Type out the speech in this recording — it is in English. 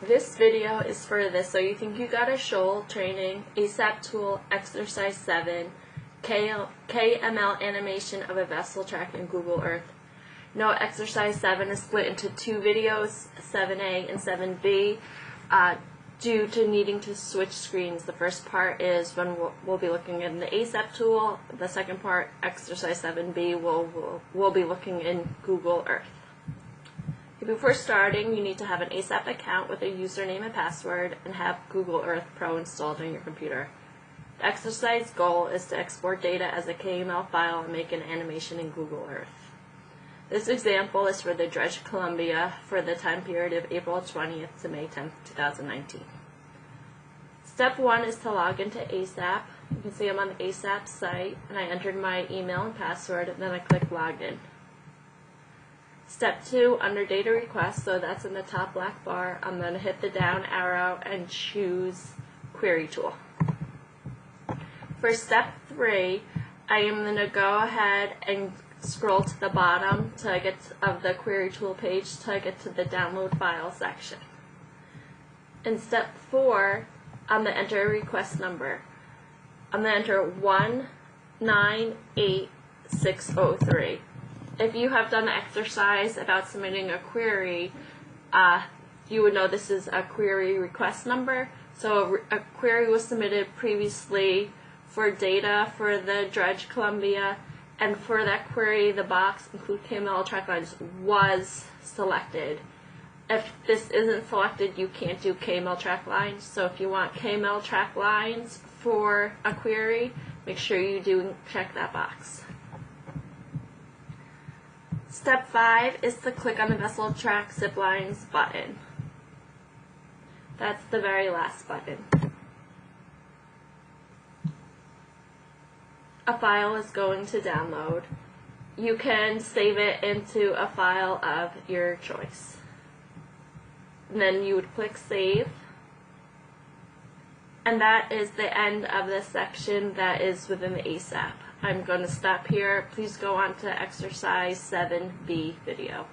This video is for this. So you think you got a Shoal training, AISAP tool, exercise 7, KML animation of a vessel track in Google Earth. No, exercise 7 is split into two videos, 7A and 7B, due to needing to switch screens. The first part is when we'll be looking in the AISAP tool. The second part, exercise 7B, we'll be looking in Google Earth. Before starting, you need to have an AISAP account with a username and password and have Google Earth Pro installed on your computer. The exercise goal is to export data as a KML file and make an animation in Google Earth. This example is for the Dredge Columbia for the time period of April 20th to May 10th, 2019. Step 1 is to log into AISAP. You can see I'm on the AISAP site, and I entered my email and password, and then I click Login. Step 2, under data request, so that's in the top black bar, I'm going to hit the down arrow and choose Query Tool. For step 3, I am going to go ahead and scroll to the bottom of the Query Tool page till I get to the Download File section. In step 4, I'm going to enter a request number. I'm going to enter 198603. If you have done the exercise about submitting a query, you would know this is a query request number. So a query was submitted previously for data for the Dredge Columbia, and for that query, the box include KML track lines was selected. If this isn't selected, you can't do KML track lines. So if you want KML track lines for a query, make sure you do check that box. Step 5 is to click on the Vessel Track Zip Lines button. That's the very last button. A file is going to download. You can save it into a file of your choice. And then you would click Save. And that is the end of the section that is within the AISAP. I'm going to stop here. Please go on to exercise 7B video.